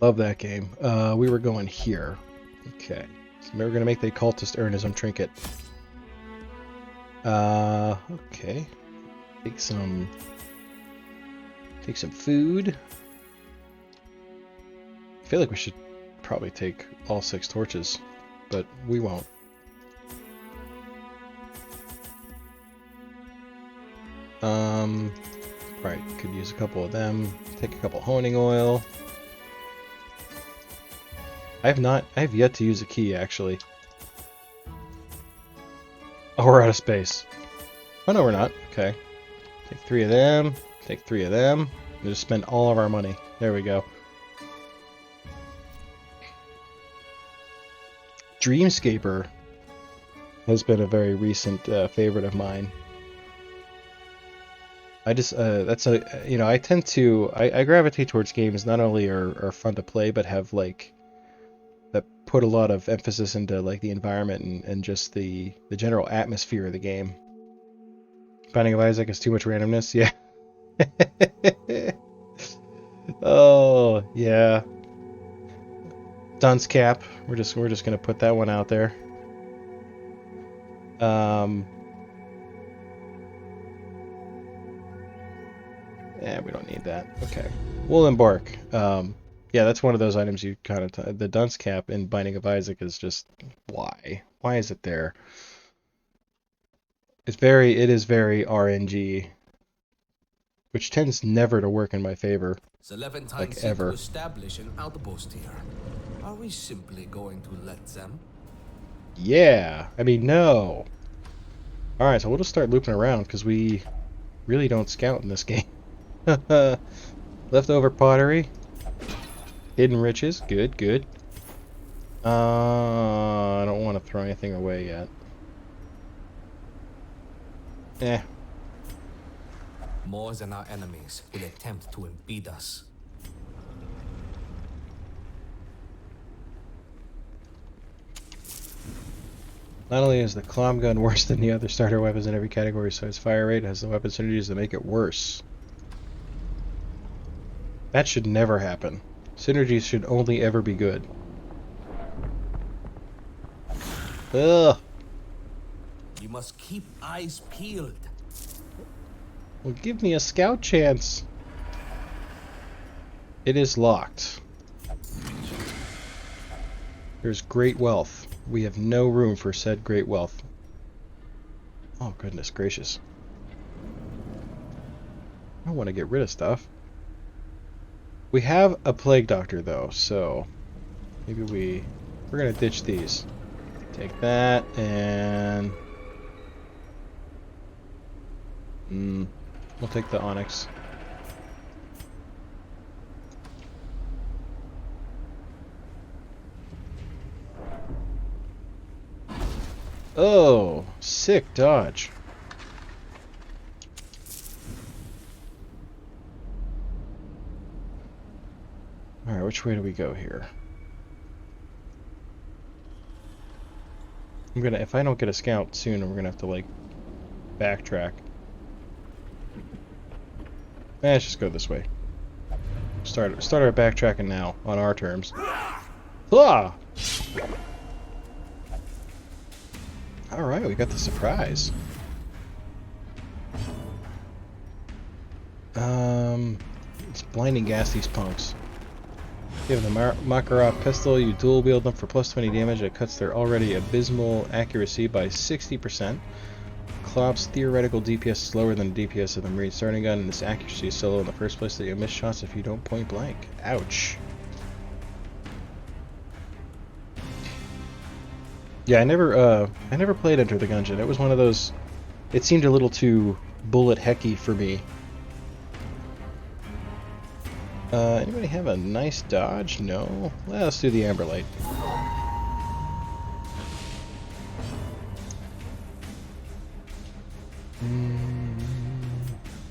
Love that game. We were going here. Okay. So we're gonna make the occultist earn his own trinket. Okay. Take some food. I feel like we should probably take all 6 torches, but we won't. Right, could use a couple of them. Take a couple honing oil. I have yet to use a key, actually. Oh, we're out of space. Oh, no, we're not. Okay. Take 3 of them. Take 3 of them. And just spend all of our money. There we go. Dreamscaper has been a very recent favorite of mine. I just, that's a, you know, I tend to, I gravitate towards games not only are fun to play, but have, like, that put a lot of emphasis into, like, the environment and just the general atmosphere of the game. Binding of Isaac is too much randomness, yeah. Oh, yeah. Dunce Cap, we're just gonna put that one out there. Yeah, we don't need that. Okay. Wool and bark. Yeah, that's one of those items you kind of... the dunce cap in Binding of Isaac is just... Why? Why is it there? It is very RNG. Which tends never to work in my favor. Like, ever. To establish an outpost here. Are we simply going to let them? Yeah! I mean, no! Alright, so we'll just start looping around, because we really don't scout in this game. Leftover pottery. Hidden riches. Good, good. I don't want to throw anything away yet. Eh. More than our enemies will attempt to impede us. Not only is the Clom gun worse than the other starter weapons in every category, so its fire rate has the weapon synergies that make it worse. That should never happen. Synergies should only ever be good. Ugh. You must keep eyes peeled. Well, give me a scout chance. It is locked. There's great wealth. We have no room for said great wealth. Oh, goodness gracious. I want to get rid of stuff. We have a plague doctor, though, so maybe we're going to ditch these. Take that, and... we'll take the onyx. Oh, sick dodge. Alright, which way do we go here? If I don't get a scout soon, we're gonna have to, like, backtrack. Let's just go this way. Start our backtracking now, on our terms. Ah! Alright, we got the surprise. Let's blinding gas these punks. Give the Makarov pistol, you dual wield them for plus 20 damage. It cuts their already abysmal accuracy by 60%. Klop's theoretical DPS is lower than the DPS of the Marine starting gun, and this accuracy is so low in the first place that you miss shots if you don't point blank. Ouch. Yeah, I never played Enter the Gungeon. It was one of those... It seemed a little too bullet hecky for me. Anybody have a nice dodge? No? Well, let's do the Amberlight.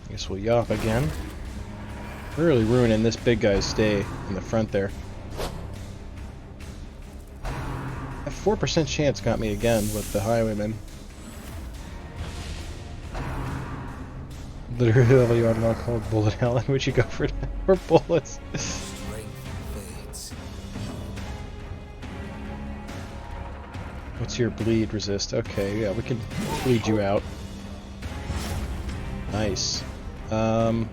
Guess we'll yop again. We're really ruining this big guy's stay in the front there. A 4% chance got me again with the Highwayman. Literally, you are not called bullet hell. Would you go for bullets? Strength fades. What's your bleed resist? Okay, yeah, we can bleed you out. Nice. A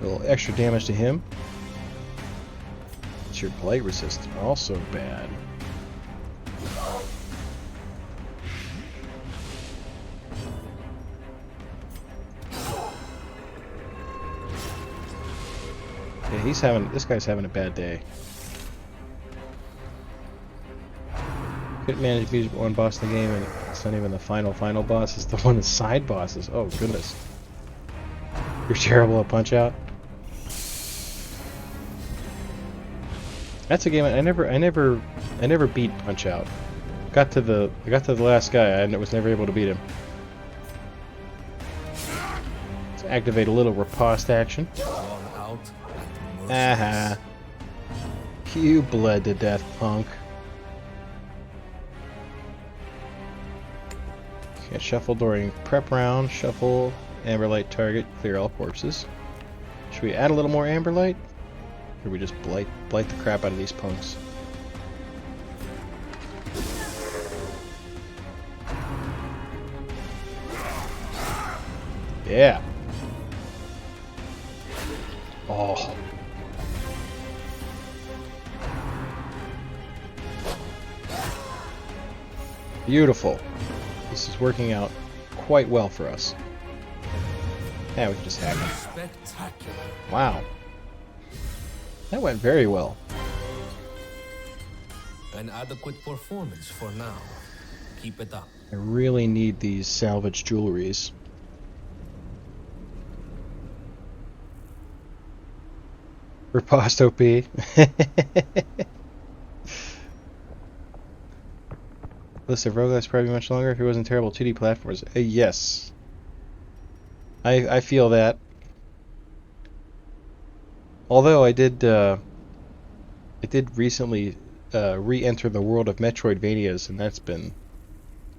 little extra damage to him. What's your blight resist? Also bad. Yeah, this guy's having a bad day. Couldn't manage to beat one boss in the game, and it's not even the final boss, it's the one of the side bosses. Oh goodness. You're terrible at Punch-Out. That's a game I never beat Punch-Out. I got to the last guy and I was never able to beat him. Let's activate a little riposte action. Aha. You bled to death, punk. Okay, shuffle during prep round, shuffle, Amberlight target, clear all corpses. Should we add a little more Amberlight? Or we just blight the crap out of these punks? Yeah. Oh. Beautiful. This is working out quite well for us. Yeah, we can just hack him. Spectacular. Wow. That went very well. An adequate performance for now. Keep it up. I really need these salvage jewelries. Riposte OP. List of roguelikes probably much longer if it wasn't terrible 2D platformers. Yes. I feel that. Although I did recently re-enter the world of Metroidvanias, and that's been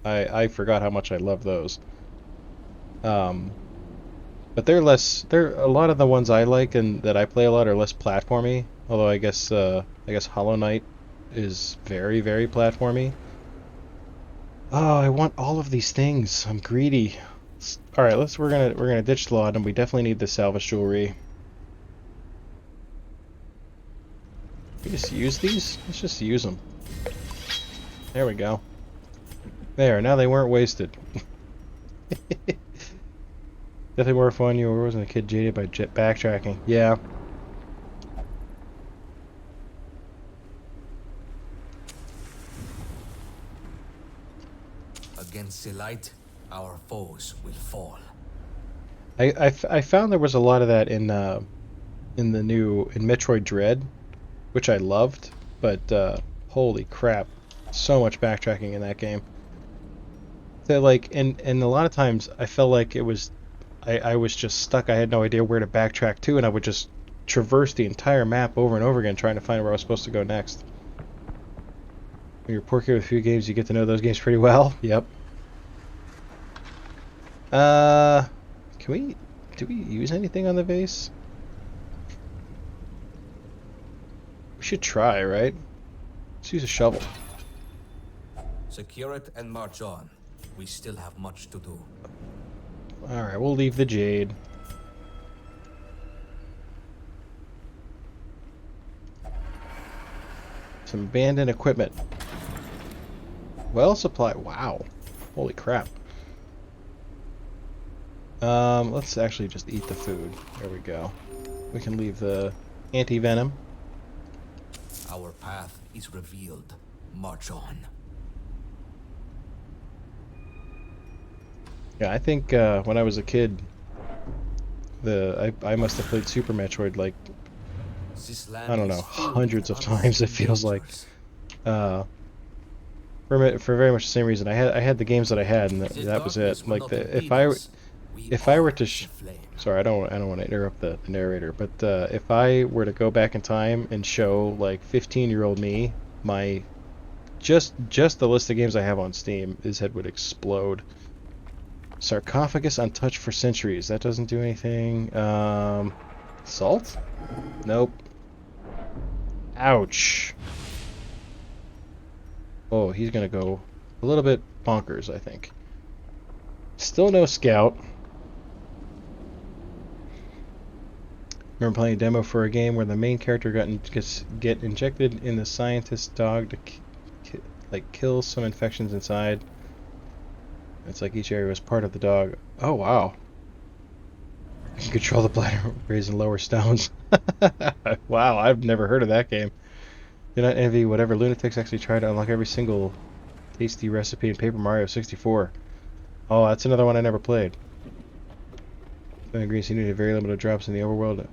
I forgot how much I love those. But they're a lot of the ones I like and that I play a lot are less platformy. Although I guess Hollow Knight is very, very platformy. Oh, I want all of these things. I'm greedy. All right, we're gonna ditch the lot, and we definitely need the salvage jewelry. We just use these? Let's just use them. There we go. There, now they weren't wasted. Definitely more fun. You wasn't a kid jaded by backtracking. Yeah. Against the light, our foes will fall. I found there was a lot of that in Metroid Dread, which I loved, but holy crap, so much backtracking in that game. So like, and a lot of times I felt like it was, I was just stuck. I had no idea where to backtrack to, and I would just traverse the entire map over and over again trying to find where I was supposed to go next. When you're poor kid with a few games, you get to know those games pretty well. Yep. Do we use anything on the vase? We should try, right? Let's use a shovel. Secure it and march on. We still have much to do. Alright, we'll leave the jade. Some abandoned equipment. Well supply. Wow. Holy crap. Let's actually just eat the food. There we go. We can leave the anti-venom. Our path is revealed. March on. Yeah, I think when I was a kid, I must have played Super Metroid like, I don't know, hundreds of times. It feels like, for very much the same reason. I had the games that I had, and that was it. Like if I were to sorry, I don't want to interrupt the narrator, but if I were to go back in time and show like 15-year-old me my just the list of games I have on Steam, his head would explode. Sarcophagus untouched for centuries. That doesn't do anything. Salt? Nope. Ouch. Oh, he's gonna go a little bit bonkers, I think. Still no scout. Remember playing a demo for a game where the main character get injected in the scientist's dog to kill some infections inside. It's like each area was part of the dog. Oh wow! You can control the bladder, raise and lower stones. Wow, I've never heard of that game. Do not envy whatever lunatics actually try to unlock every single tasty recipe in Paper Mario 64. Oh, that's another one I never played. The ingredients you needed very limited drops in the overworld.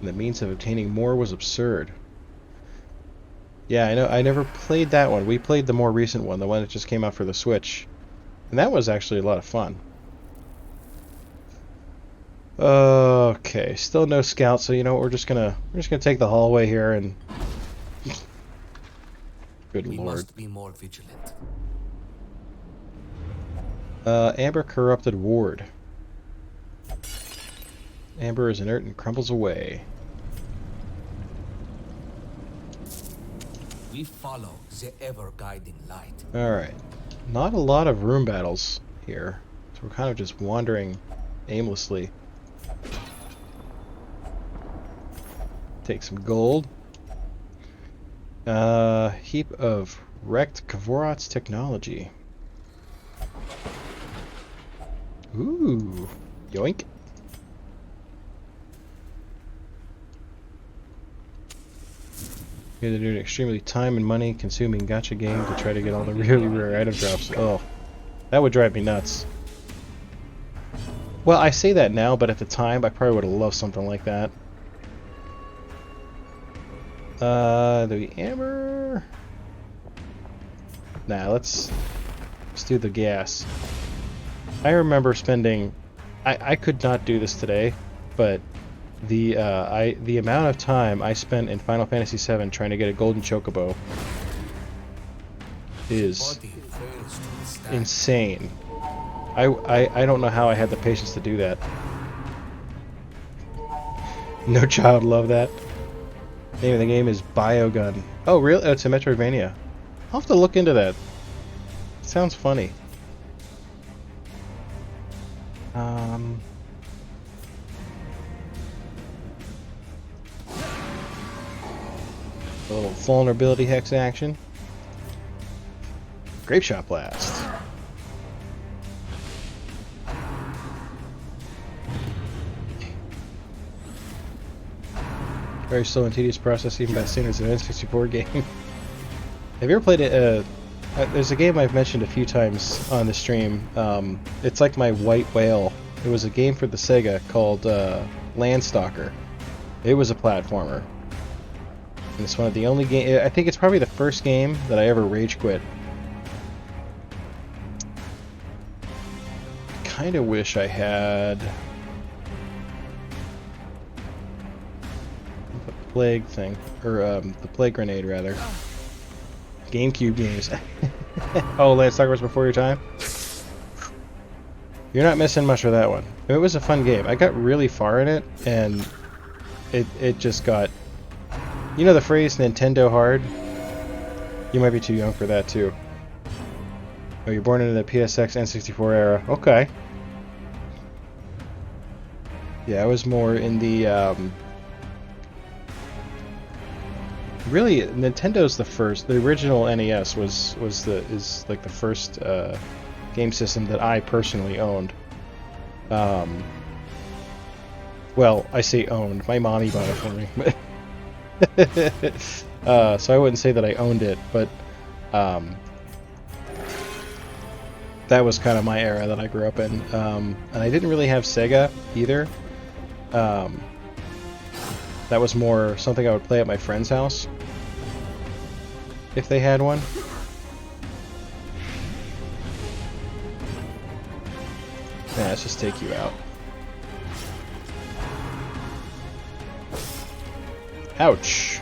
And the means of obtaining more was absurd. Yeah, I know. I never played that one. We played the more recent one, the one that just came out for the Switch. And that was actually a lot of fun. Okay, still no scout, so you know what, we're just gonna take the hallway here and good We lord. must be more vigilant. Amber corrupted ward. Amber is inert and crumbles away. We follow the ever-guiding light. Alright. Not a lot of room battles here. So we're kind of just wandering aimlessly. Take some gold. Heap of wrecked Kvorot's technology. Ooh. Yoink. You had to do an extremely time and money consuming gacha game to try to get all the really rare item drops. Oh. That would drive me nuts. Well, I say that now, but at the time I probably would have loved something like that. The amber? Nah, let's do the gas. I remember spending... I could not do this today, but the amount of time I spent in Final Fantasy VII trying to get a golden chocobo is insane. I don't know how I had the patience to do that. No child loved that. Name of the game is Biogun. Oh, really? Oh, it's a Metroidvania. I'll have to look into that. Sounds funny. A little vulnerability hex action. Grape Shot Blast. Very slow and tedious process, even by standards of an N64 game. Have you ever played it? There's a game I've mentioned a few times on the stream. It's like my white whale. It was a game for the Sega called Landstalker. It was a platformer. And it's one of the only games... I think it's probably the first game that I ever rage quit. Kind of wish I had... the plague thing. Or, the plague grenade, rather. GameCube games. Oh, Landstalker was before your time? You're not missing much with that one. It was a fun game. I got really far in it, and it just got... You know the phrase Nintendo hard? You might be too young for that, too. Oh, you're born into the PSX N64 era. Okay. Yeah, I was more in the... Really, Nintendo's the first. The original NES is like the first game system that I personally owned. Well, I say owned. My mommy bought it for me. So I wouldn't say that I owned it, but that was kind of my era that I grew up in. And I didn't really have Sega either. That was more something I would play at my friend's house, if they had one. Yeah, let's just take you out. Ouch!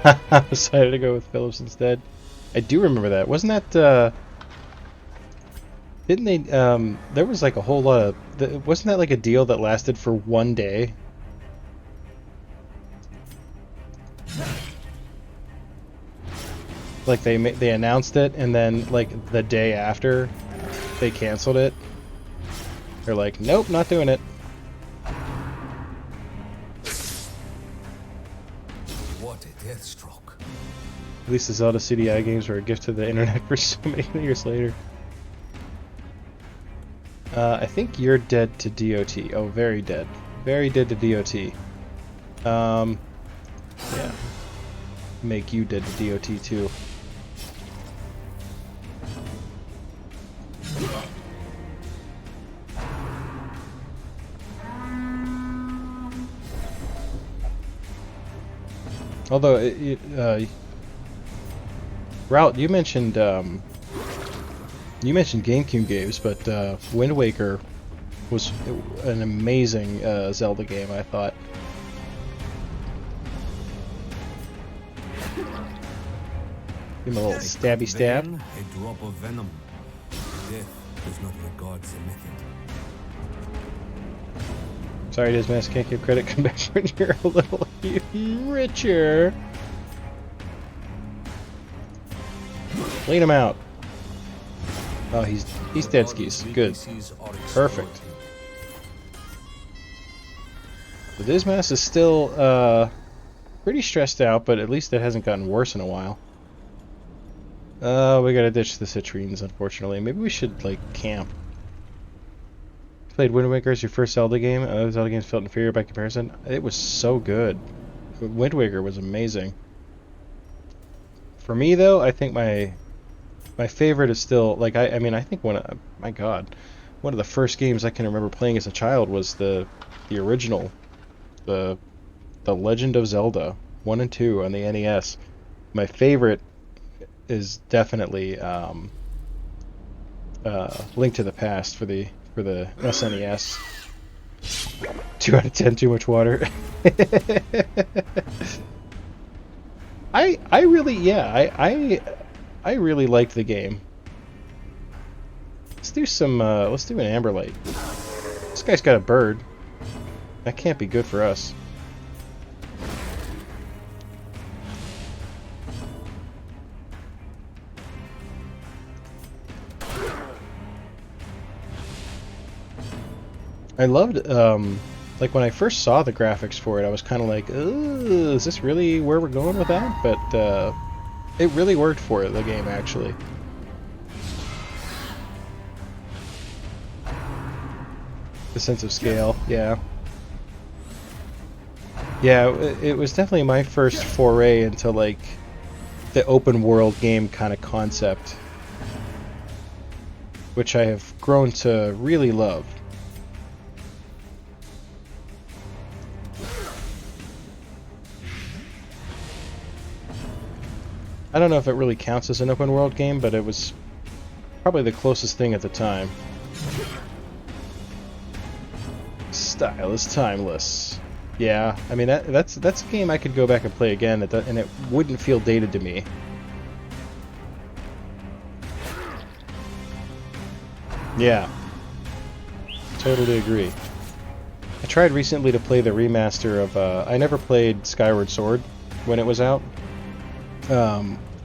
I decided to go with Phillips instead. I do remember that. Wasn't that, Didn't they, there was like a whole lot of, wasn't that like a deal that lasted for one day? Like they announced it, and then like the day after, they canceled it. They're like, nope, not doing it. What a death stroke. At least the Zelda CDI games were a gift to the internet for so many years later. I think you're dead to DOT. Oh, very dead. Very dead to DOT. Yeah. Make you dead to DOT too. Although, Route, you mentioned GameCube games, but Wind Waker was an amazing Zelda game, I thought. Give him a little stabby stab. Then a drop of venom. Death does not regard the method. Sorry, Dismas, can't give credit. Come back when you're a little richer. Clean him out. Oh, he's dead skis. Good. Perfect. The Dismas is still pretty stressed out, but at least it hasn't gotten worse in a while. We gotta ditch the citrines, unfortunately. Maybe we should, like, camp. Played Wind Waker as your first Zelda game. Other Zelda games felt inferior by comparison. It was so good. Wind Waker was amazing. For me, though, I think my favorite is still, like, I mean, I think my God, one of the first games I can remember playing as a child was the original, the Legend of Zelda 1 and 2 on the NES. My favorite is definitely Link to the Past for the SNES. 2 out of 10, too much water. I really liked the game. Let's do an Amberlight. This guy's got a bird. That can't be good for us. I loved, like when I first saw the graphics for it, I was kind of like, is this really where we're going with that? But it really worked for the game, actually. The sense of scale, yeah. Yeah, it was definitely my first foray into, like, the open world game kind of concept, which I have grown to really love. I don't know if it really counts as an open world game, but it was probably the closest thing at the time. Style is timeless. Yeah, I mean that's a game I could go back and play again, and it wouldn't feel dated to me. Yeah, totally agree. I tried recently to play the remaster of. I never played Skyward Sword when it was out.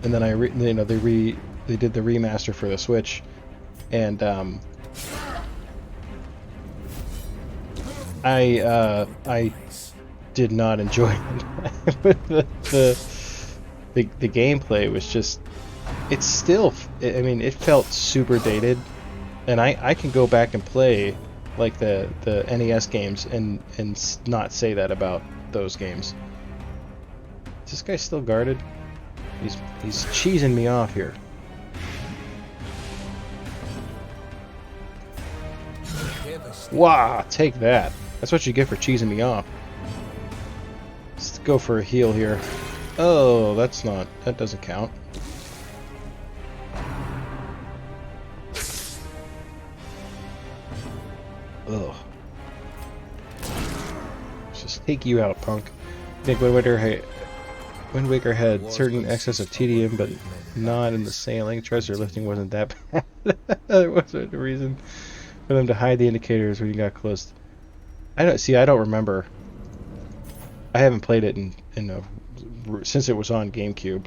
And then they did the remaster for the Switch, and I did not enjoy it. the gameplay was just, it's still, I mean, it felt super dated, and I can go back and play like the NES games and not say that about those games. Is this guy still guarded? He's cheesing me off here. Wow, take that. That's what you get for cheesing me off. Let's go for a heal here. Oh, that doesn't count. Ugh. Let's just take you out, punk. Nick Winter, hey. Wind Waker had Wars certain excess of consist tedium, a but great many not in the battles. sailing. Treasure lifting wasn't that bad. There wasn't a reason for them to hide the indicators when you got close. I don't remember. I haven't played it since it was on GameCube.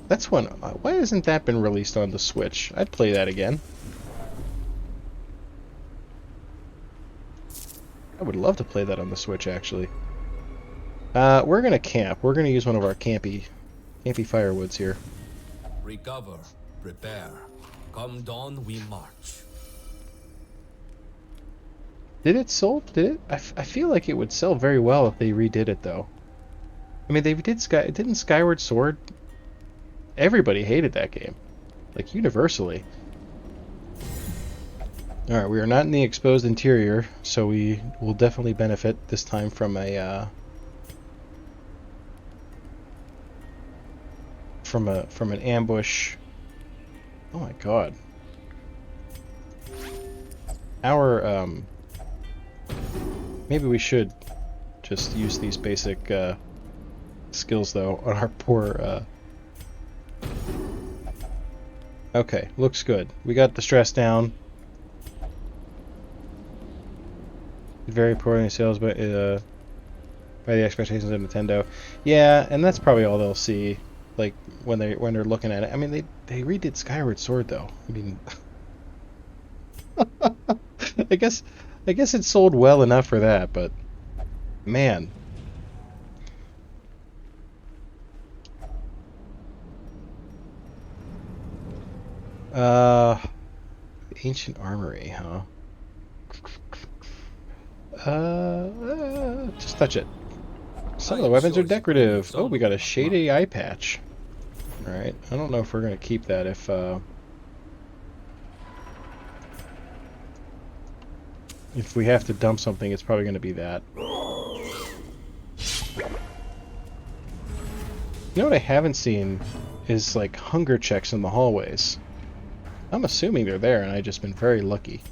That's one. Why hasn't that been released on the Switch? I'd play that again. I would love to play that on the Switch, actually. We're gonna camp. We're gonna use one of our campy firewoods here. Recover, prepare. Come dawn, we march. Did it sell? Did it? I feel like it would sell very well if they redid it, though. I mean, didn't Skyward Sword? Everybody hated that game, like universally. All right, we are not in the exposed interior, so we will definitely benefit this time from a from an ambush. Oh my god. Our maybe we should just use these basic skills though on our poor Okay, looks good. We got the stress down. Very poorly in sales by the expectations of Nintendo. Yeah, and that's probably all they'll see, like when they're looking at it. I mean, they redid Skyward Sword though. I mean, I guess it sold well enough for that, but man. Ancient Armory, huh? Just touch it. Some of the weapons are decorative. Oh, we got a shady eye patch. Alright, I don't know if we're gonna keep that if we have to dump something, it's probably gonna be that. You know what I haven't seen is like hunger checks in the hallways. I'm assuming they're there and I've just been very lucky.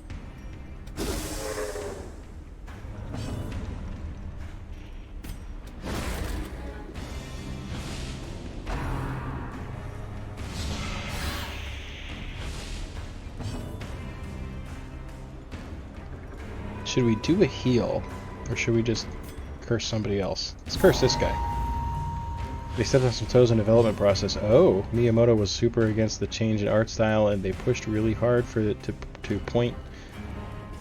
Should we do a heal, or should we just curse somebody else? Let's curse this guy. They stepped on some toes in the development process. Oh, Miyamoto was super against the change in art style, and they pushed really hard for it to point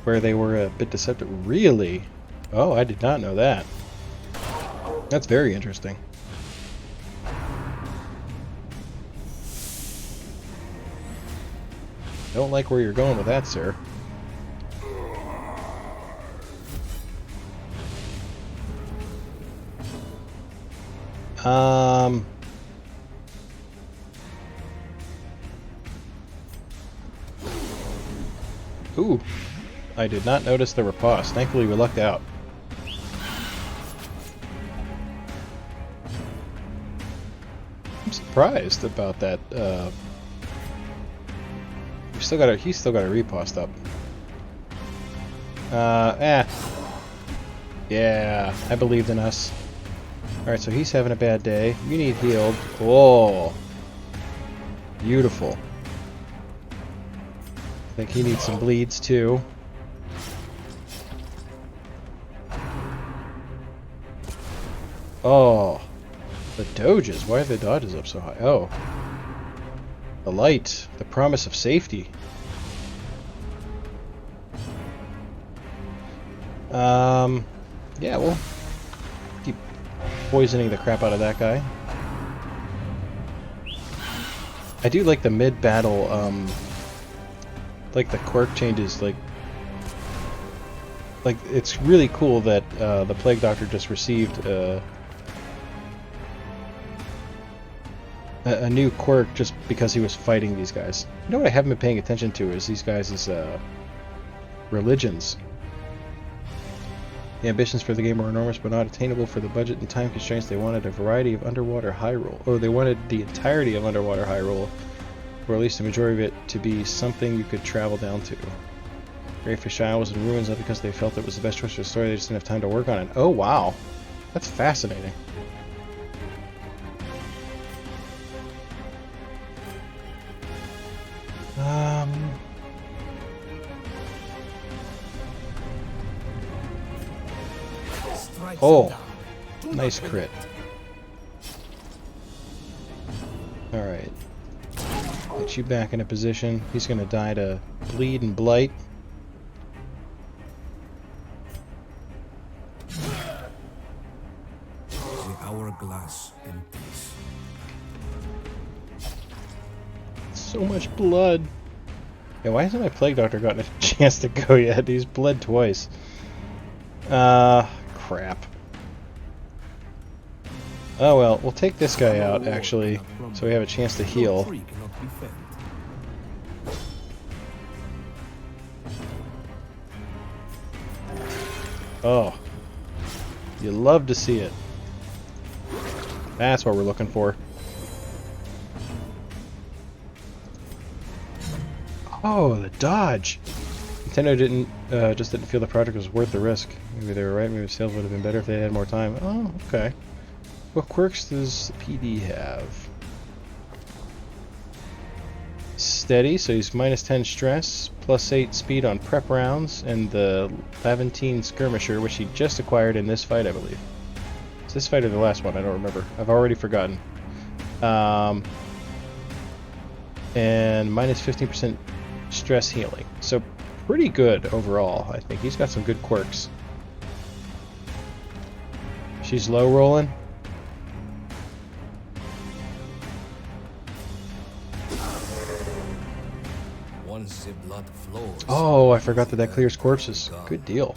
where they were a bit deceptive. Really? Oh, I did not know that. That's very interesting. Don't like where you're going with that, sir. Ooh. I did not notice the riposte. Thankfully, we lucked out. I'm surprised about that. He's still got a riposte up. Yeah, I believed in us. Alright, so he's having a bad day. You need healed. Oh. Beautiful. I think he needs some bleeds too. Oh. The doges. Why are the dodges up so high? Oh. The light. The promise of safety. Yeah, we'll keep poisoning the crap out of that guy. I do like the mid-battle, like the quirk changes, like it's really cool that the Plague Doctor just received a new quirk just because he was fighting these guys. You know what I haven't been paying attention to is these guys' religions. The ambitions for the game were enormous, but not attainable for the budget and time constraints. They wanted a variety of underwater Hyrule, or they wanted the entirety of underwater Hyrule, or at least the majority of it, to be something you could travel down to. Rehtaelle was in ruins not because they felt it was the best choice for the story, they just didn't have time to work on it. Oh wow, that's fascinating. strike Oh, them down. Do nice not crit. relent. Alright. Get you back into position. He's gonna die to bleed and blight. The hourglass empties. So much blood. Yeah, why hasn't my Plague Doctor gotten a chance to go yet? He's bled twice. Crap. Oh well, we'll take this guy out, actually, so we have a chance to heal. Tree cannot be felled. Oh. You love to see it. That's what we're looking for. Oh, the dodge! Nintendo just didn't feel the project was worth the risk. Maybe they were right, maybe sales would have been better if they had more time. Oh, okay. What quirks does the PD have? Steady, so he's minus 10 stress, plus 8 speed on prep rounds, and the Levantine Skirmisher, which he just acquired in this fight, I believe. Is this fight or the last one? I don't remember. I've already forgotten. And minus 15% stress healing. So pretty good overall, I think. He's got some good quirks. She's low rolling. Once the blood flows. Oh, I forgot that clears corpses. Good deal.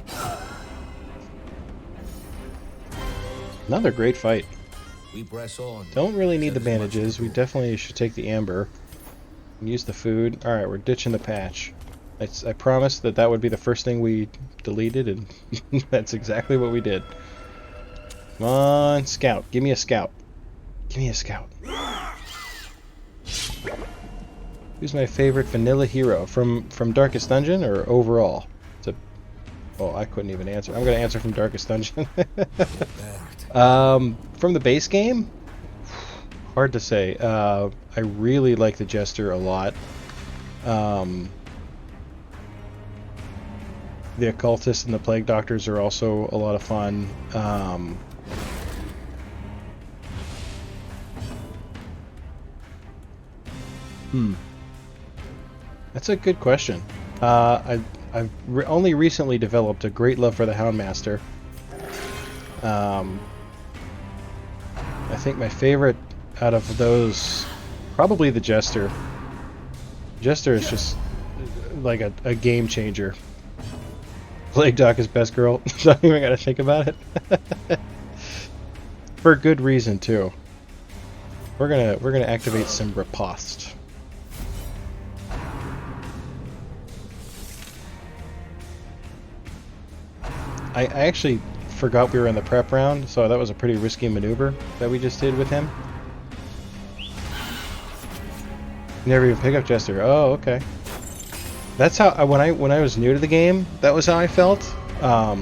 Another great fight. We press on. Don't really need the bandages. We definitely should take the amber. Use the food. Alright, we're ditching the patch. I promised that that would be the first thing we deleted, and that's exactly what we did. Come on, scout. Give me a scout. Give me a scout. Who's my favorite vanilla hero? From Darkest Dungeon or overall? Oh, I couldn't even answer. I'm going to answer from Darkest Dungeon. From the base game? Hard to say. I really like the Jester a lot. The Occultists and the Plague Doctors are also a lot of fun. That's a good question. I've only recently developed a great love for the Houndmaster. I think my favorite out of those, probably the Jester. Jester is just like a game changer. Plague Doc is best girl. Don't even gotta think about it. For good reason too. We're gonna activate some riposte. I actually forgot we were in the prep round, so that was a pretty risky maneuver that we just did with him. Never even pick up Jester. Oh, okay. That's how when I was new to the game, that was how I felt. Oh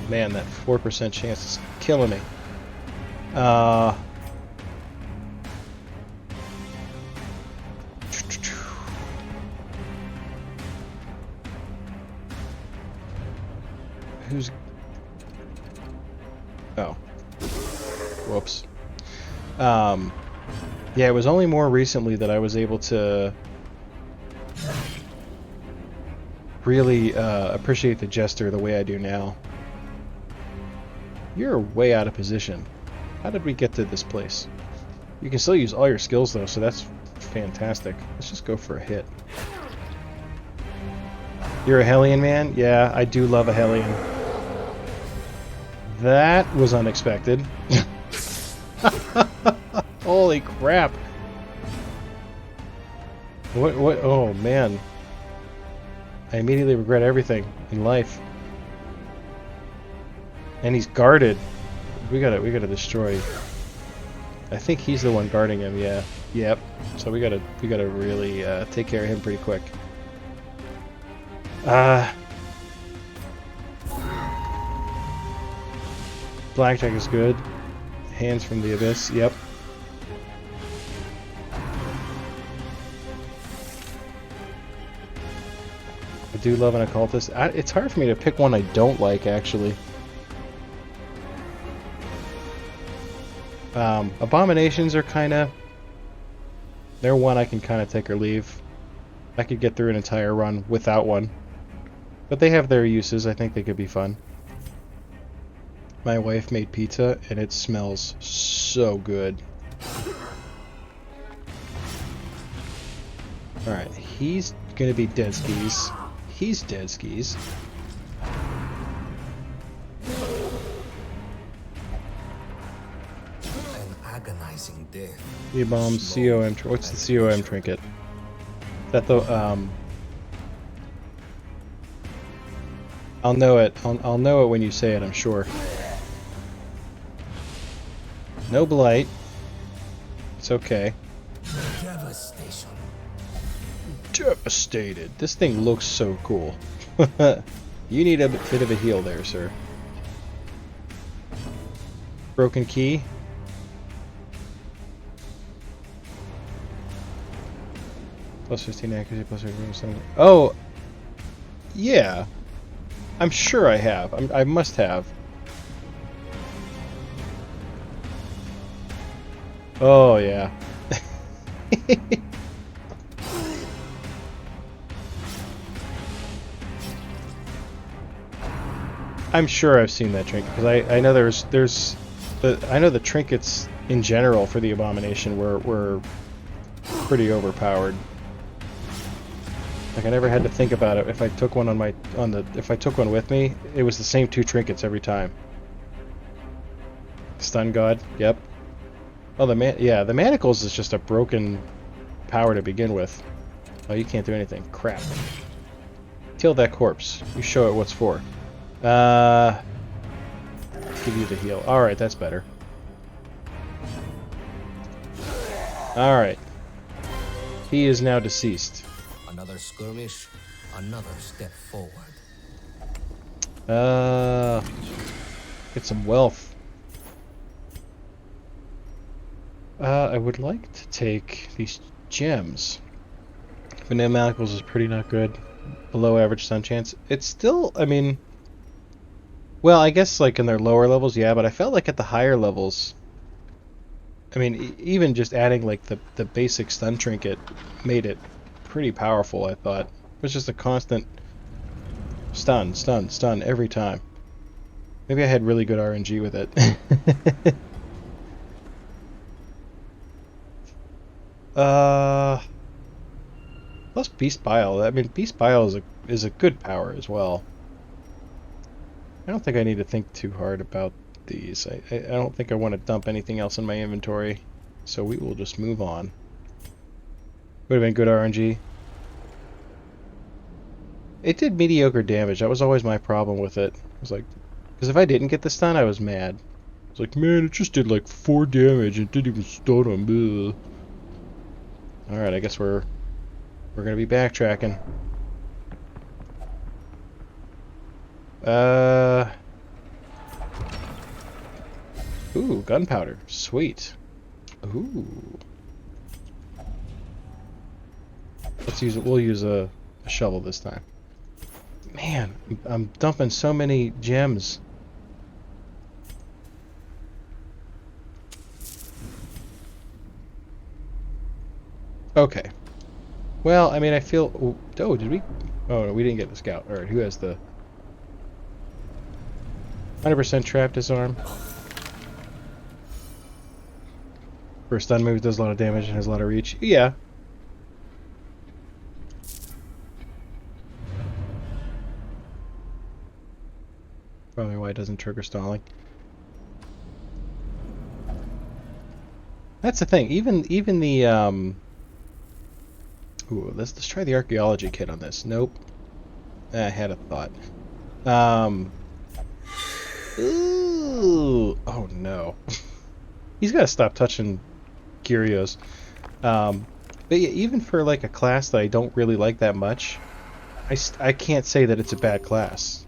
man, that 4% chance is killing me. Who's... Oh. Whoops. Yeah, it was only more recently that I was able to really appreciate the Jester the way I do now. You're way out of position. How did we get to this place? You can still use all your skills though, so that's fantastic. Let's just go for a hit. You're a Hellion man? Yeah, I do love a Hellion. That was unexpected. Holy crap. What, oh man. I immediately regret everything in life. And he's guarded. We gotta destroy. I think he's the one guarding him, yeah. Yep. So we gotta really take care of him pretty quick. Blackjack is good. Hands from the Abyss, yep. I do love an occultist. It's hard for me to pick one I don't like, actually. Abominations are kind of... They're one I can kind of take or leave. I could get through an entire run without one. But they have their uses. I think they could be fun. My wife made pizza, and it smells so good. Alright, he's gonna be dead skis. He's dead skis. An agonizing death. E-bombs, COM... What's the COM trinket? Is that the, I'll know it. I'll know it when you say it, I'm sure. No blight. It's okay. Devastation. Devastated. This thing looks so cool. You need a bit of a heal there, sir. Broken key. Plus 15 accuracy, plus 15. Oh! Yeah. I'm sure I have. I must have. Oh, yeah. I'm sure I've seen that trinket because I know I know the trinkets in general for the abomination were pretty overpowered. Like I never had to think about it. If I took one if I took one with me, it was the same two trinkets every time. Stun God, yep. Oh, the manacles is just a broken power to begin with. Oh, you can't do anything. Crap. Kill that corpse. You show it what's for. Give you the heal. Alright, that's better. Alright. He is now deceased. Another skirmish, another step forward. Get some wealth. I would like to take these gems. Vanilla Manacles is pretty not good. Below average stun chance. It's still, I mean... Well, I guess like in their lower levels, yeah, but I felt like at the higher levels... I mean, even just adding like the basic stun trinket made it pretty powerful, I thought. It was just a constant stun, stun, stun every time. Maybe I had really good RNG with it. Plus Beast Bile. I mean, Beast Bile is a good power as well. I don't think I need to think too hard about these. I don't think I want to dump anything else in my inventory, so we will just move on. Would have been good RNG. It did mediocre damage. That was always my problem with it. I was like, because if I didn't get the stun, I was mad. I was like, man, it just did like 4 damage and didn't even stun him. Alright, I guess we're gonna be backtracking. Ooh, gunpowder. Sweet. Ooh. We'll use a shovel this time. Man, I'm dumping so many gems. Okay. Well, I mean, I feel... Oh, did we... Oh, no, we didn't get the scout. Alright, who has the... 100% trap disarm. For a stun move, does a lot of damage and has a lot of reach. Yeah. Probably why it doesn't trigger stalling. That's the thing. Even the Ooh, let's try the archaeology kit on this. Nope. I had a thought. Ooh. Oh no. He's got to stop touching curios. But yeah, even for like a class that I don't really like that much, I can't say that it's a bad class.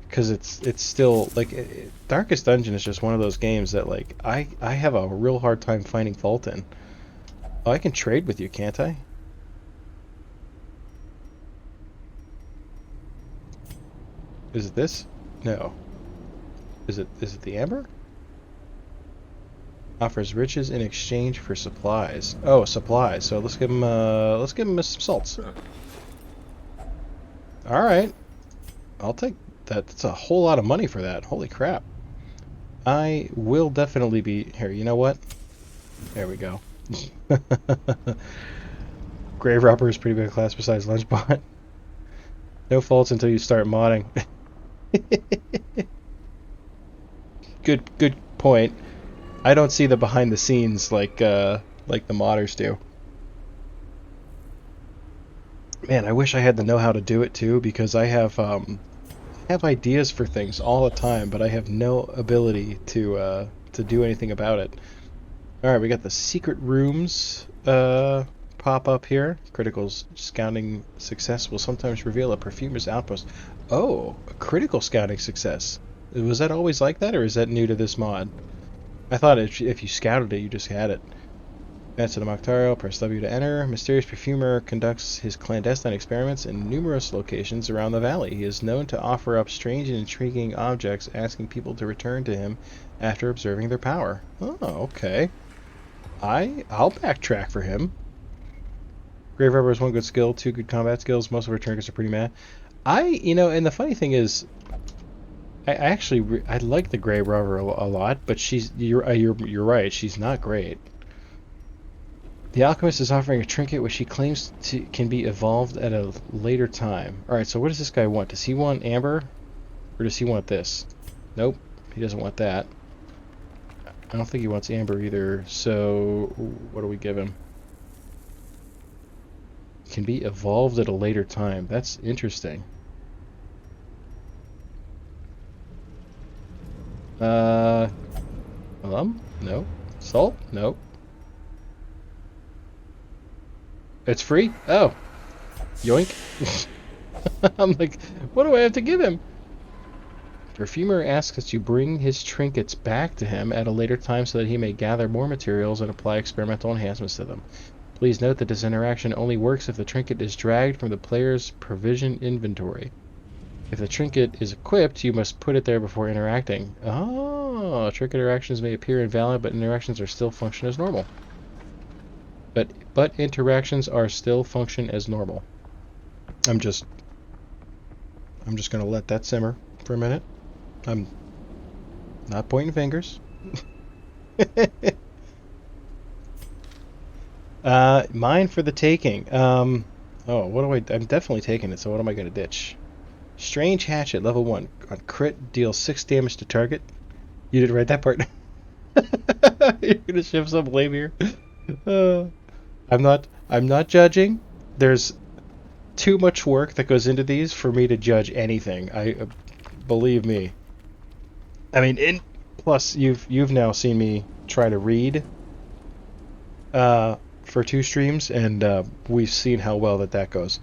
Because it's still like Darkest Dungeon is just one of those games that like I have a real hard time finding fault in. Oh, I can trade with you, can't I? Is it this? No. Is it the amber? Offers riches in exchange for supplies. Oh, supplies. So let's give him some salts. All right. I'll take that. That's a whole lot of money for that. Holy crap. I will definitely be here. You know what? There we go. Grave Robber is pretty big class besides Lunchbot. No faults until you start modding. Good point. I don't see the behind the scenes like the modders do. Man, I wish I had the know-how to do it too, because I have ideas for things all the time, but I have no ability to do anything about it. All right, we got the secret rooms pop up here. Critical scouting success will sometimes reveal a perfumer's outpost. Oh, a critical scouting success. Was that always like that, or is that new to this mod? I thought if you scouted it, you just had it. Advance to the Moctario, press W to enter. Mysterious perfumer conducts his clandestine experiments in numerous locations around the valley. He is known to offer up strange and intriguing objects, asking people to return to him after observing their power. Oh, okay. I'll backtrack for him. Grave Robber has one good skill, 2 good combat skills. Most of her trinkets are pretty mad. And the funny thing is, I like the Grave Robber a lot, but you're right. She's not great. The alchemist is offering a trinket which he claims can be evolved at a later time. All right, so what does this guy want? Does he want amber, or does he want this? Nope, he doesn't want that. I don't think he wants amber either. So what do we give him? Can be evolved at a later time. That's interesting. No. Salt? No. It's free? Oh. Yoink. I'm like, what do I have to give him? Perfumer asks that you bring his trinkets back to him at a later time so that he may gather more materials and apply experimental enhancements to them. Please note that this interaction only works if the trinket is dragged from the player's provision inventory. If the trinket is equipped, you must put it there before interacting. Oh, trinket interactions may appear invalid, but interactions are still function as normal. But interactions are still function as normal. I'm just gonna let that simmer for a minute. I'm not pointing fingers. Mine for the taking. Oh, I'm definitely taking it, so what am I gonna ditch? Strange Hatchet, level 1. On crit, deals 6 damage to target. You didn't write that part. You're gonna shift some blame here. I'm not judging. There's too much work that goes into these for me to judge anything. Believe me. I mean, plus you've now seen me try to read for 2 streams, and we've seen how well that goes.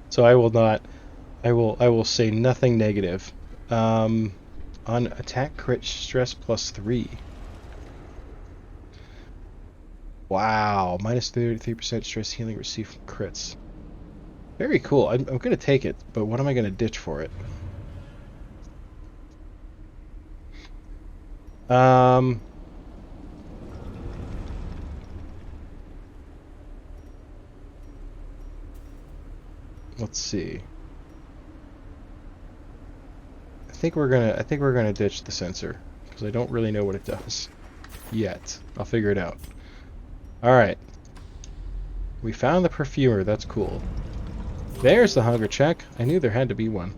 So I will say nothing negative. On attack crit stress plus 3. Wow, minus 33% stress healing received from crits. Very cool. I'm gonna take it, but what am I gonna ditch for it? Let's see. I think we're gonna ditch the sensor because I don't really know what it does yet. I'll figure it out. All right. We found the perfumer. That's cool. There's the hunger check. I knew there had to be one.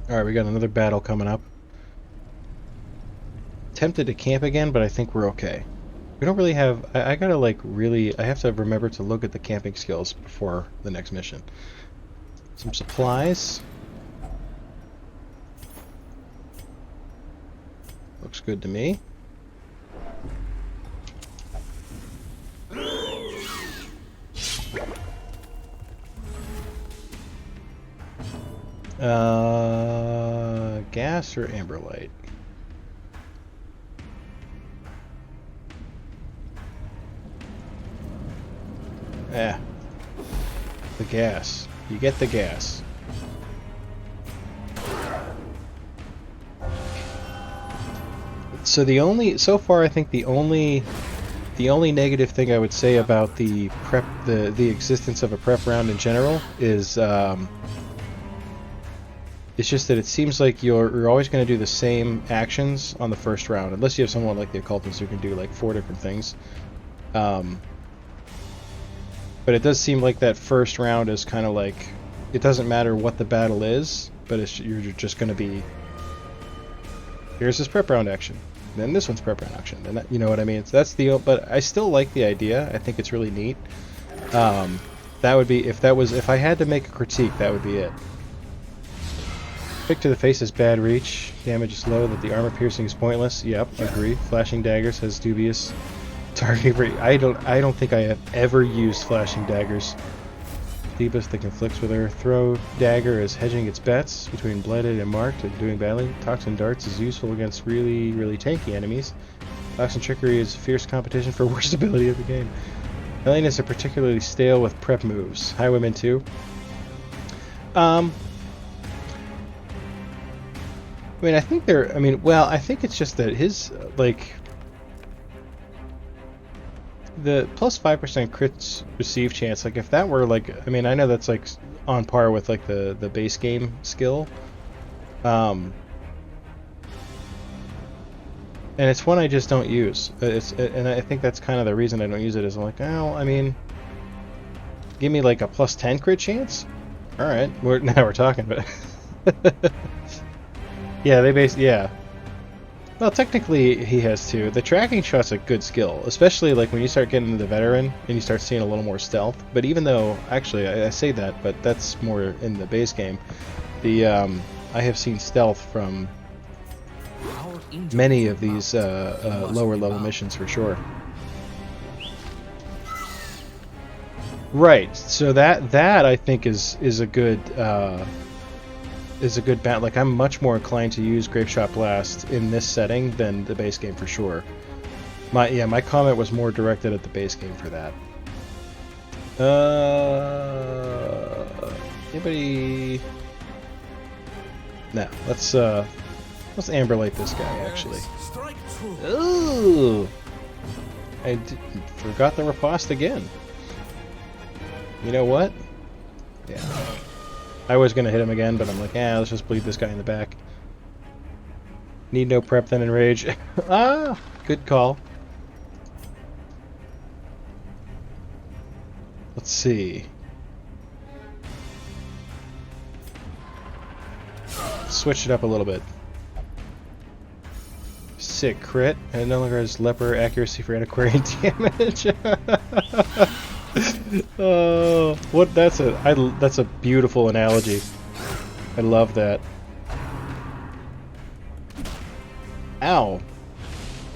All right, we got another battle coming up. Tempted to camp again, but I think we're okay. We don't really have... I gotta, like, really... I have to remember to look at the camping skills before the next mission. Some supplies. Looks good to me. Gas or amberlight? The gas. You get the gas. So so far I think the only negative thing I would say about the prep, the existence of a prep round in general is it's just that it seems like you're always going to do the same actions on the first round, unless you have someone like the occultist who can do like 4 different things. But it does seem like that first round is kind of like, it doesn't matter what the battle is, but you're just going to be, here's this prep round action, then this one's prep round action, then you know what I mean. So that's but I still like the idea. I think it's really neat. That would be, if I had to make a critique, that would be it. Pick to the face is bad reach. Damage is low. That the armor piercing is pointless. Yep, agree. Flashing daggers has dubious targeting rate. I don't think I have ever used flashing daggers. Deepest that conflicts with her. Throw dagger is hedging its bets between blooded and marked and doing badly. Toxin darts is useful against really, really tanky enemies. Toxin trickery is fierce competition for worst ability of the game. Hellenes are particularly stale with prep moves. Highwaymen too. I mean, I think they're. I mean, well, I think it's just that his like the plus 5% crits receive chance. Like, if that were like, I mean, I know that's like on par with like the base game skill, and it's one I just don't use. And I think that's kind of the reason I don't use it. Is I'm like, oh, I mean, give me like a plus 10 crit chance. All right, now we're talking, but. Yeah, yeah. Well, technically he has too. The tracking shot's a good skill, especially like when you start getting into the veteran and you start seeing a little more stealth. But even though, actually, I say that, but that's more in the base game. I have seen stealth from many of these lower level missions for sure. Right. So that I think is a good. Is a good bat. Like, I'm much more inclined to use Grape Shot Blast in this setting than the base game for sure. My comment was more directed at the base game for that. Anybody? No. Let's Amberlight this guy actually. Ooh! I forgot the riposte again. You know what? Yeah. I was going to hit him again, but I'm like, let's just bleed this guy in the back. Need no prep, then enrage. Ah! Good call. Let's see. Switch it up a little bit. Sick crit. And no longer has leper accuracy for antiquarian damage. Oh, what? That's a beautiful analogy. I love that. Ow!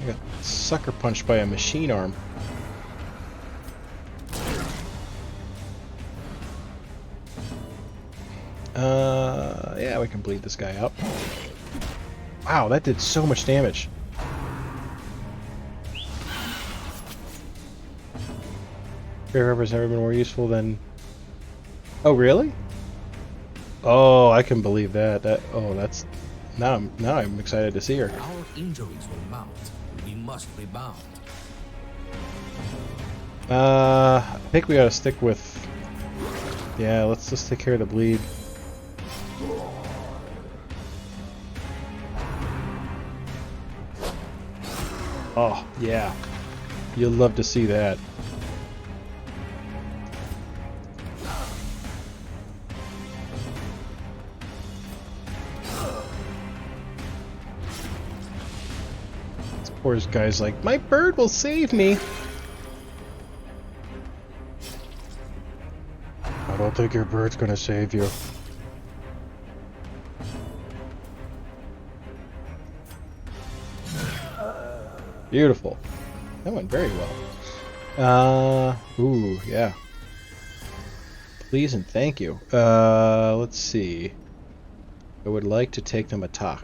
I got sucker punched by a machine arm. Yeah, we can bleed this guy out. Wow, that did so much damage. Grave Robber's never been more useful than... Oh, really? Oh, I can believe that. That's... Now I'm excited to see her. Our injuries will mount. We must rebound. I think we gotta stick with... Yeah, let's just take care of the bleed. Oh, yeah. You'll love to see that. This poor guy's like, my bird will save me. I don't think your bird's gonna save you. Beautiful. That went very well. Ooh, yeah. Please and thank you. Let's see. I would like to take them a talk.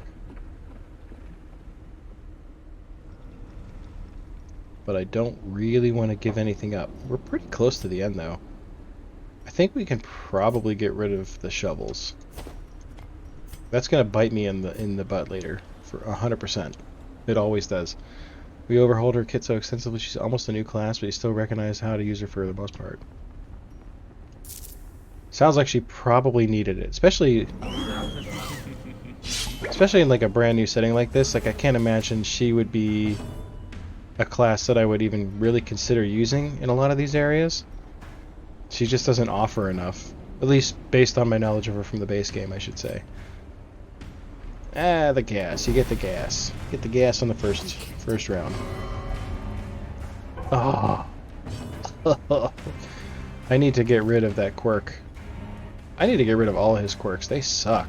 but I don't really want to give anything up. We're pretty close to the end, though. I think we can probably get rid of the shovels. That's gonna bite me in the butt later, for 100%. It always does. We overhauled her kit so extensively she's almost a new class, but you still recognize how to use her for the most part. Sounds like she probably needed it, especially in like a brand new setting like this. Like I can't imagine she would be a class that I would even really consider using in a lot of these areas. She just doesn't offer enough, at least based on my knowledge of her from the base game, I should say. Ah, the gas. You get the gas. Get the gas on the first round. Oh. I need to get rid of that quirk. I need to get rid of all of his quirks. They suck.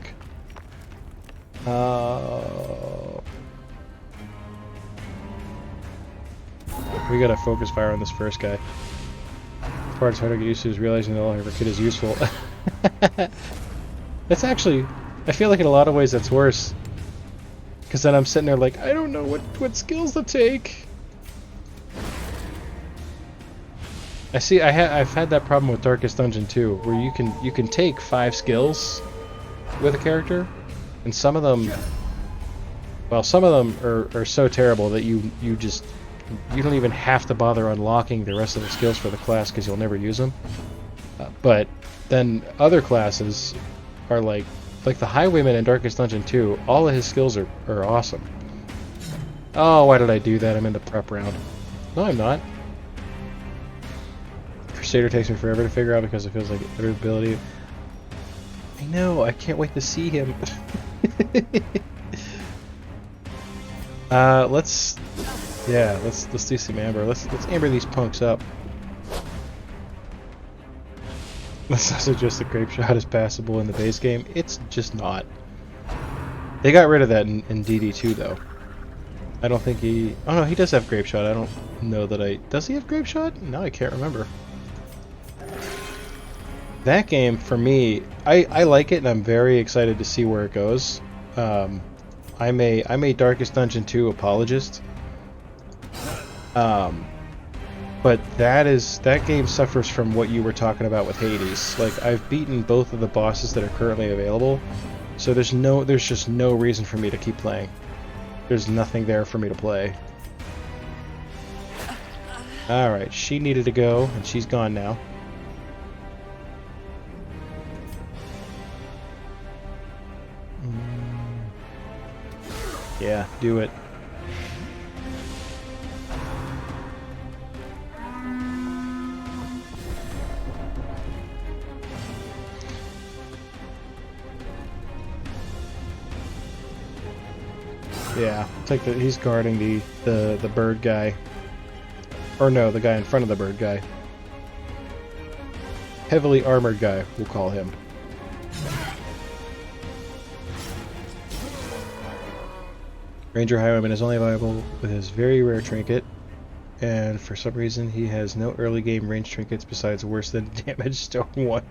We gotta focus fire on this first guy. The part it's hard to get used to is realizing that all of her kit is useful. That's actually... I feel like in a lot of ways that's worse. Because then I'm sitting there like, I don't know what skills to take. I've had that problem with Darkest Dungeon too, where you can take 5 skills with a character, and some of them are so terrible that you don't even have to bother unlocking the rest of the skills for the class because you'll never use them. But then other classes are like the Highwayman in Darkest Dungeon 2, all of his skills are awesome. Oh, why did I do that? I'm in the prep round. No, I'm not. Crusader takes me forever to figure out because it feels like every ability... I know, I can't wait to see him. Let's do some amber. Let's amber these punks up. Let's also suggest the grape shot is passable in the base game. It's just not. They got rid of that in DD2 though. I don't think he... Oh no, he does have grape shot. I don't know that I... Does he have grape shot? No, I can't remember. That game, for me, I like it and I'm very excited to see where it goes. I'm a Darkest Dungeon 2 apologist. But that game suffers from what you were talking about with Hades. Like, I've beaten both of the bosses that are currently available, so there's just no reason for me to keep playing. There's nothing there for me to play. Alright, she needed to go, and she's gone now. Yeah, do it. Yeah, it's like he's guarding the bird guy. Or no, the guy in front of the bird guy. Heavily armored guy, we'll call him. Ranger Highwayman is only viable with his very rare trinket, and for some reason he has no early game range trinkets besides worse than damage stone 1.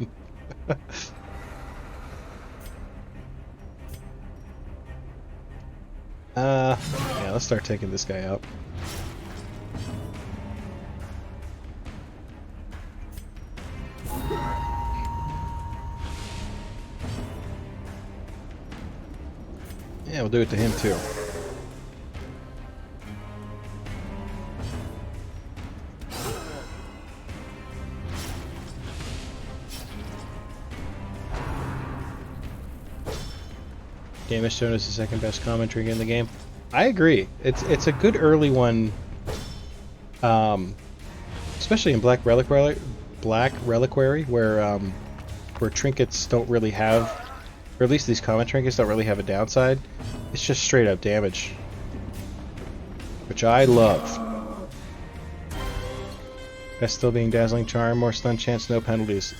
Yeah, let's start taking this guy out. Yeah, we'll do it to him too. Damage stone is the second best common trinket in the game. I agree. It's a good early one, especially in Black Reliquary, where trinkets don't really have, or at least these common trinkets don't really have a downside. It's just straight up damage, which I love. Best still being Dazzling Charm, more stun chance, no penalties.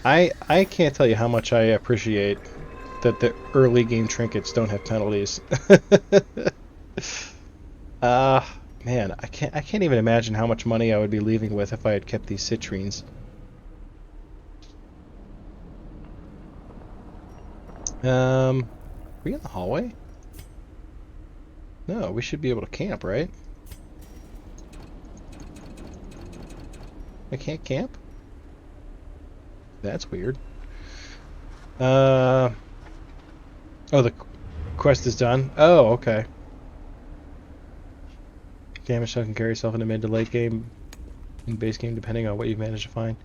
I can't tell you how much I appreciate that the early game trinkets don't have penalties. Man, I can't even imagine how much money I would be leaving with if I had kept these citrines. Are we in the hallway? No, we should be able to camp, right? I can't camp? That's weird. Oh, the quest is done. Oh, okay. Damage so can carry yourself into mid to late game in base game depending on what you've managed to find.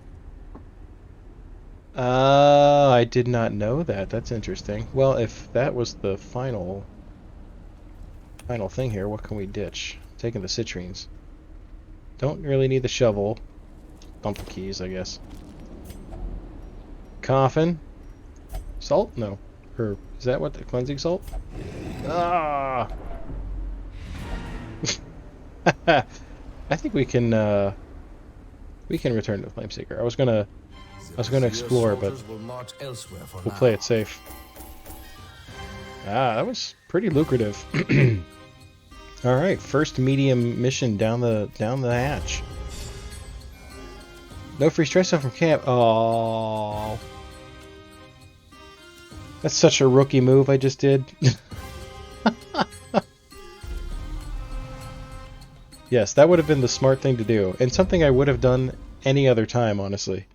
I did not know that. That's interesting. Well, if that was the final thing here, what can we ditch? Taking the citrines. Don't really need the shovel. Dump the keys, I guess. Coffin. Salt? No. Or is that what the cleansing salt? Ah! I think we can return to Flameseeker. I was gonna explore, but we'll play it safe. Ah, that was pretty lucrative. All right, first medium mission down the hatch. No free stress stuff from camp. Oh, that's such a rookie move I just did. Yes, that would have been the smart thing to do, and something I would have done any other time, honestly.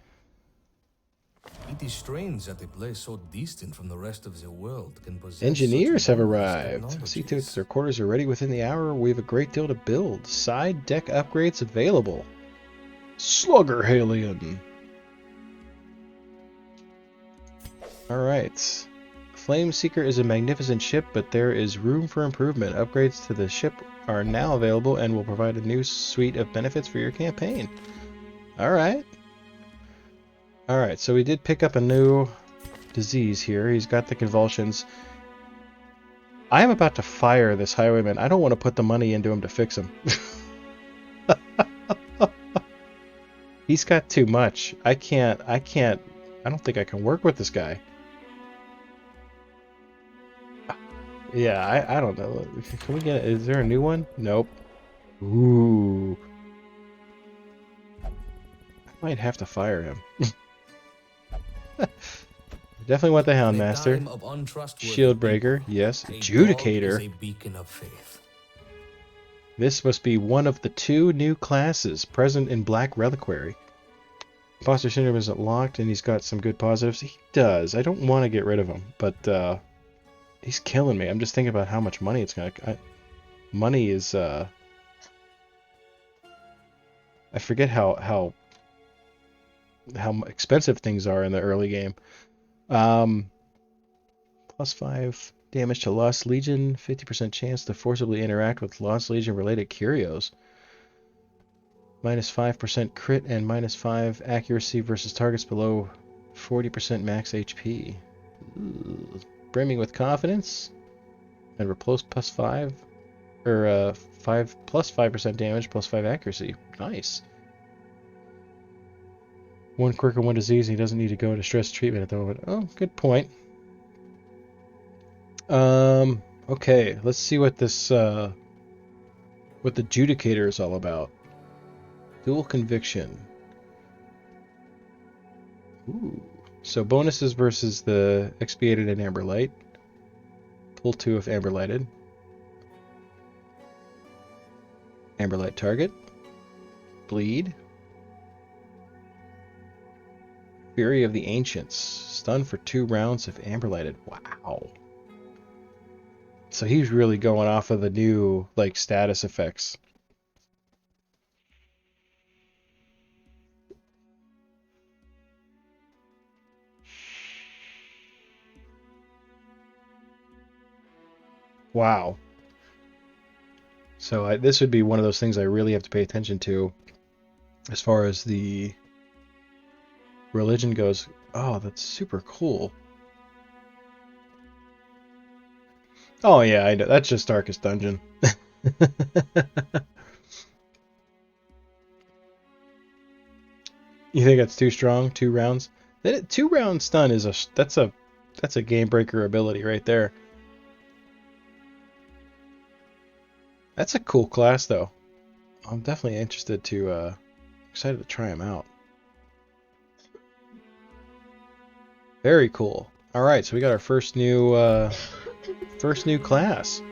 It is strange that a place so distant from the rest of the world can possess Engineers such have advanced arrived. See to it that technologies. their quarters are ready within the hour. We have a great deal to build. Side deck upgrades available. Sluggerhalion. Alright. Flameseeker is a magnificent ship, but there is room for improvement. Upgrades to the ship are now available and will provide a new suite of benefits for your campaign. Alright. Alright, so we did pick up a new disease here. He's got the convulsions. I am about to fire this highwayman. I don't want to put the money into him to fix him. He's got too much. I don't think I can work with this guy. Yeah, I don't know. Can we get is there a new one? Nope. Ooh. I might have to fire him. Definitely want the Houndmaster. Shieldbreaker, yes. Adjudicator. This must be one of the two new classes present in Black Reliquary. Imposter Syndrome isn't locked, and he's got some good positives. He does. I don't want to get rid of him, but he's killing me. I'm just thinking about how much money it's gonna. Money is. I forget how expensive things are in the early game. Plus 5 damage to Lost Legion, 50% chance to forcibly interact with Lost Legion related curios. Minus 5% crit and minus 5 accuracy versus targets below 40% max HP. Ooh. Brimming with confidence. And repulse plus 5. Or 5 plus 5% damage plus 5 accuracy. Nice. 1 quirk and 1 disease, and he doesn't need to go into stress treatment at the moment. Oh, good point. Okay, let's see what this, what the Adjudicator is all about. Dual Conviction. Ooh. So bonuses versus the Expiated and Amberlight. Pull 2 if Amberlighted. Amberlight target. Bleed. Fury of the Ancients. Stun for 2 rounds if Amberlighted. Wow. So he's really going off of the new, like, status effects. Wow. So this would be one of those things I really have to pay attention to as far as the religion goes. Oh, that's super cool. Oh yeah, I know. That's just Darkest Dungeon. You think that's too strong? 2 rounds? 2 round stun is that's a game breaker ability right there. That's a cool class though. I'm definitely interested to excited to try him out. Very cool. All right, so we got our first new class.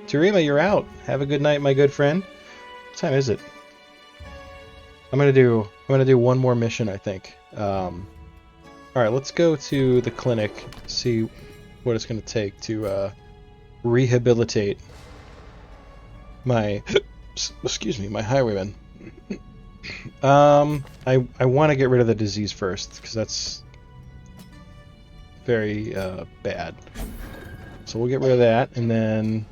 Terima, you're out. Have a good night, my good friend. What time is it? I'm gonna do one more mission, I think. All right, let's go to the clinic, see what it's gonna take to rehabilitate my excuse me, my highwayman. I want to get rid of the disease first because that's very bad. So we'll get rid of that, and then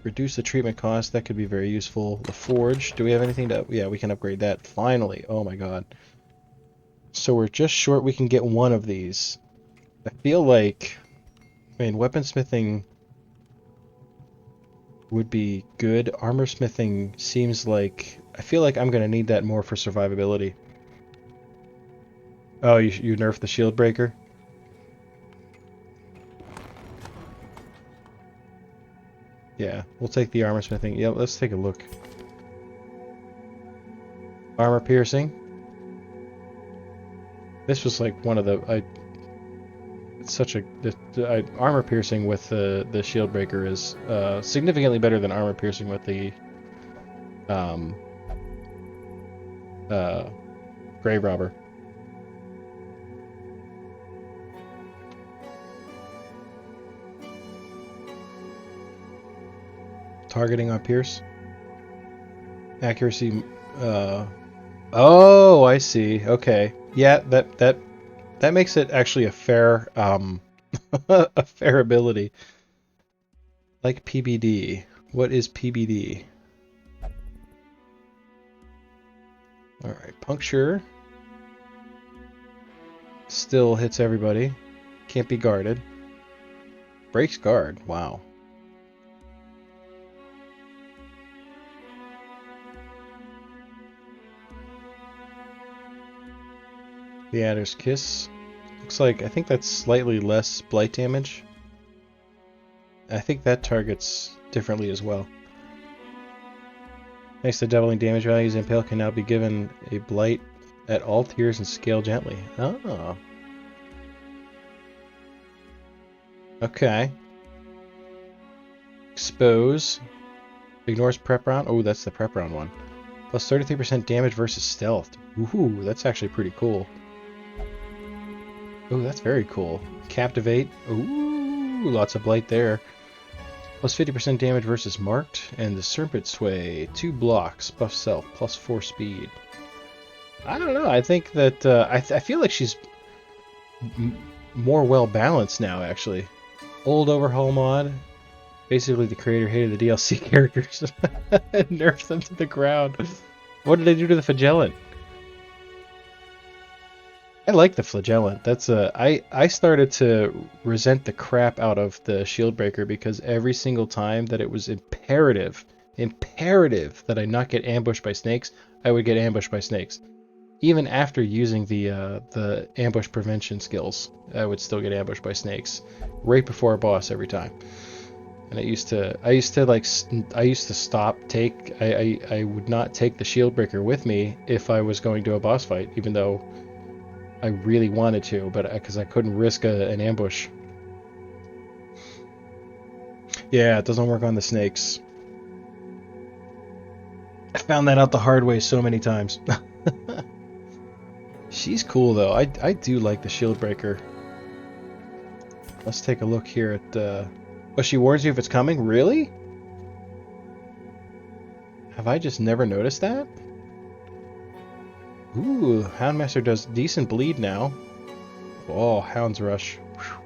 reduce the treatment cost. That could be very useful. The forge. Do we have anything to? Yeah, we can upgrade that. Finally. Oh my god. So we're just short. We can get one of these. I feel like, I mean, weaponsmithing would be good. Armor smithing seems like, I feel like I'm gonna need that more for survivability. Oh, you nerfed the shield breaker? Yeah, we'll take the armor smithing. Yeah, let's take a look. Armor piercing. This was like one of the it's such a armor piercing with the shield breaker is significantly better than armor piercing with the grave robber. Targeting on pierce. Accuracy. Oh, I see. Okay. Yeah, that makes it actually a fair a fair ability. Like PBD. What is PBD? All right, puncture. Still hits everybody. Can't be guarded. Breaks guard. Wow. The Adder's Kiss. Looks like, I think that's slightly less blight damage. I think that targets differently as well. Thanks to doubling damage values, Impale can now be given a blight at all tiers and scale gently. Oh. Okay. Expose. Ignores prep round. Oh, that's the prep round one. Plus 33% damage versus stealth. Ooh, that's actually pretty cool. Oh, that's very cool. Captivate. Ooh, lots of blight there. Plus 50% damage versus marked. And the Serpent Sway. 2 blocks. Buff self. Plus 4 speed. I don't know. I think that I feel like she's more well balanced now, actually. Old overhaul mod. Basically, the creator hated the DLC characters and nerfed them to the ground. What did they do to the Flagellant? I like the Flagellant. That's I started to resent the crap out of the shield breaker because every single time that it was imperative that I not get ambushed by snakes, I would get ambushed by snakes. Even after using the ambush prevention skills, I would still get ambushed by snakes right before a boss every time. And I used to stop I would not take the shield breaker with me if I was going to a boss fight, even though I really wanted to, but because I couldn't risk an ambush. Yeah, it doesn't work on the snakes. I found that out the hard way so many times. She's cool though. I do like the shield breaker. Let's take a look here at oh, she warns you if it's coming? Really? Have I just never noticed that? Ooh, Houndmaster does decent bleed now. Oh, Hound's Rush. Whew.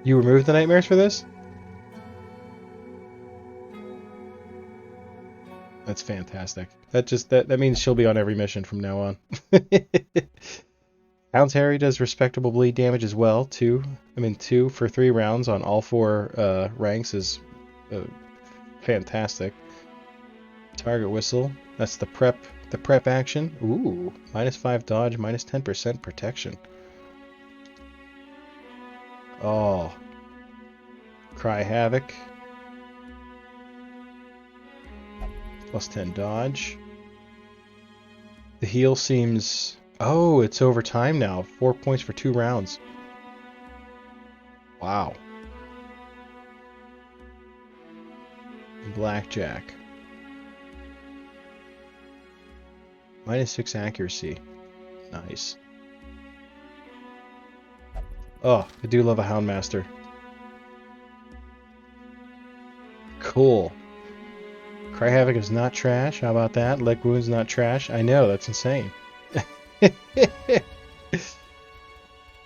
You removed the nightmares for this? That's fantastic. That means she'll be on every mission from now on. Hound's Harry does respectable bleed damage as well. 2 for 3 rounds on all 4 ranks is fantastic. Target Whistle. That's the prep action. Ooh, -5 dodge, -10% protection. Oh. Cry Havoc. +10 dodge. The heal seems... Oh, it's over time now. 4 points for 2 rounds. Wow. Blackjack. -6 accuracy. Nice. Oh, I do love a Houndmaster. Cool. Cry Havoc is not trash. How about that? Leg Wound's not trash. I know, that's insane.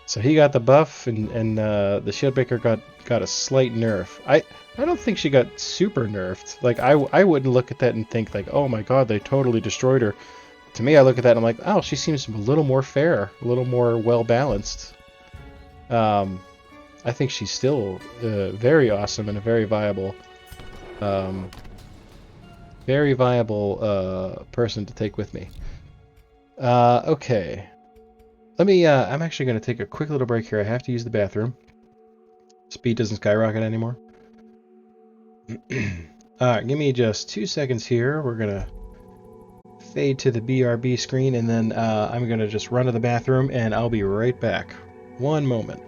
So he got the buff, and the Shieldbreaker got a slight nerf. I don't think she got super nerfed. Like, I wouldn't look at that and think, like, oh my god, they totally destroyed her. To me, I look at that and I'm like, oh, she seems a little more fair, a little more well-balanced. I think she's still very awesome and a very viable person to take with me. Okay. Let me, I'm actually going to take a quick little break here. I have to use the bathroom. Speed doesn't skyrocket anymore. Alright, give me just 2 seconds here. We're going to fade to the BRB screen, and then I'm going to just run to the bathroom, and I'll be right back. One moment.